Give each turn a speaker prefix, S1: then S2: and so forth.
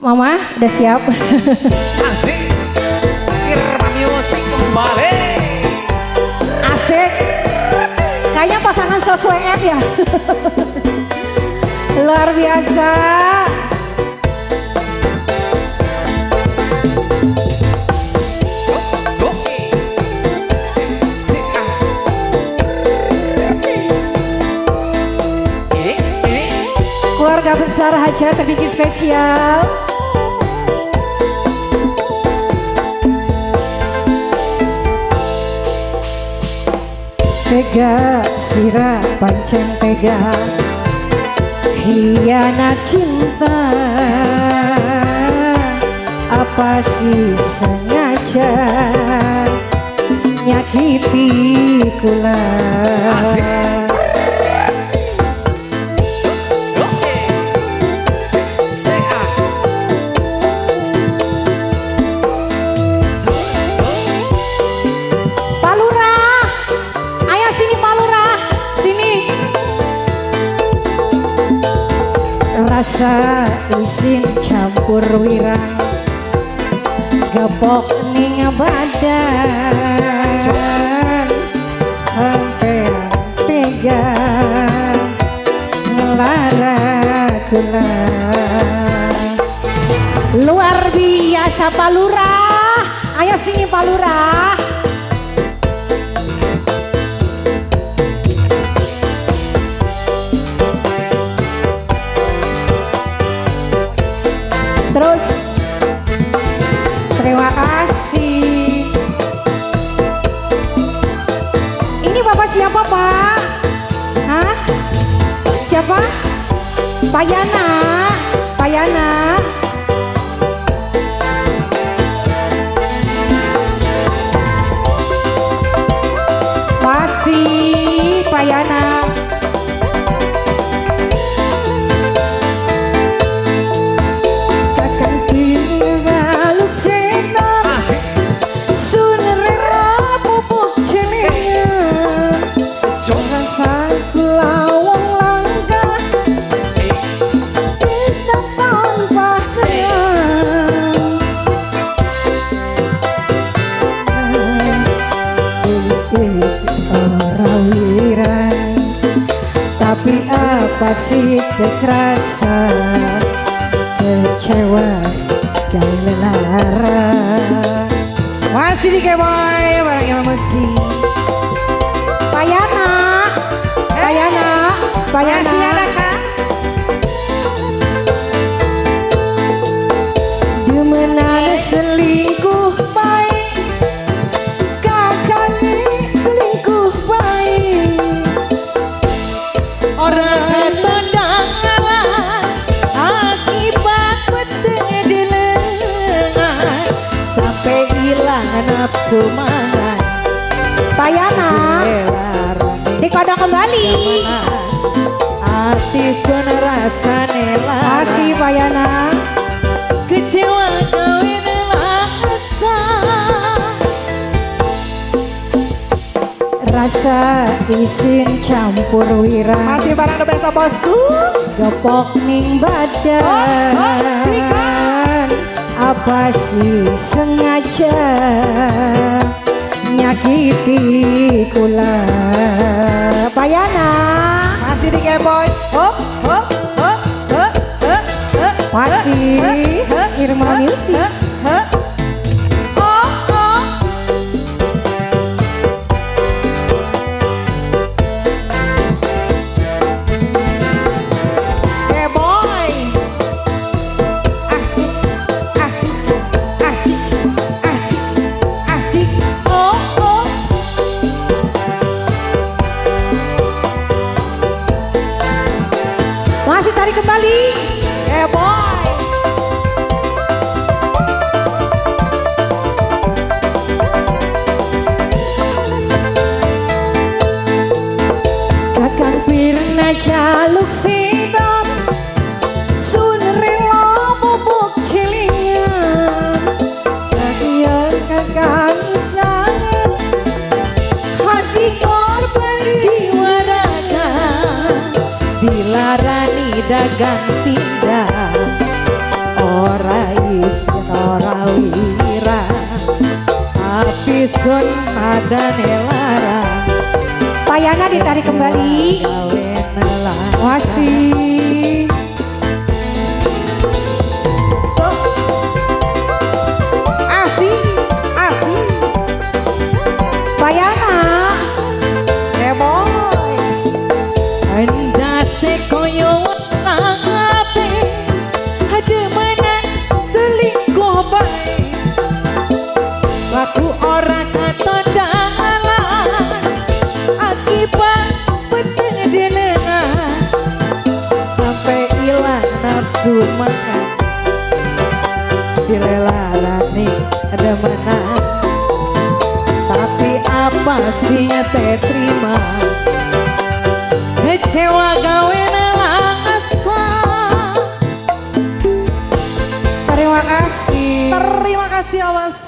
S1: Mama udah siap?
S2: Asik, Irma Music kembali.
S1: Asik. Kayaknya pasangan Sosweet ya. Luar biasa. Keluarga besar hajat terbikin spesial. Tega sirah pancen tega hianat cinta, apa sih sengaja nyakiti kula. Rasa isin campur wirang gapok ning badan sampai tega ngelara kula. Luar biasa Pak Lurah, ayo sini Pak Lurah. Terus terima kasih. Ini Bapak siapa Pak? Hah? Siapa? Pak Yana. Pak Yana. Masih Pak Yana. Tapi apa sih kerasa kecewa dan lelara. Masih di Keboy bareng yang masih Pak Yana. Pak Yana, Pak Yana. Masih ada kah? Demenan selingkuh baik, kakak selingkuh baik. Orang pendangalan akibat peteng di lengan sampai hilang nafsu makan. Pak Yana dikodok kembali. Artis rasa nela. Masih Pak Yana. Kecewa kawin laksa. Rasa isin campur wirang. Masih barang the best bosku. Gepok ning badan. Apa sih sengaja nyakiti kula. Pak Yana. Masih di Keboy. Hop hop hop hop hop. Masih Irma Music. Masih tarik kembali, boy. Kakang pirna jaluk sidap, sun rela bubuk cilingan. Kakian kakang jangan, hati korban jiwa raga dilarani dagang tindak orang sun ada nelarang
S3: Payana ditarik kembali.
S1: gawe nelarang
S3: Masih.
S1: so asih asih
S3: Payana.
S1: boy
S3: Endase koyo ape ada menan selingkuh bae laku ora katon dalan akibat pedelengan
S1: sampai hilang nafsu makan dilelarani ada menang tapi apa sih teh terima
S3: kecewa gawe nelasa.
S1: terima kasih ya mas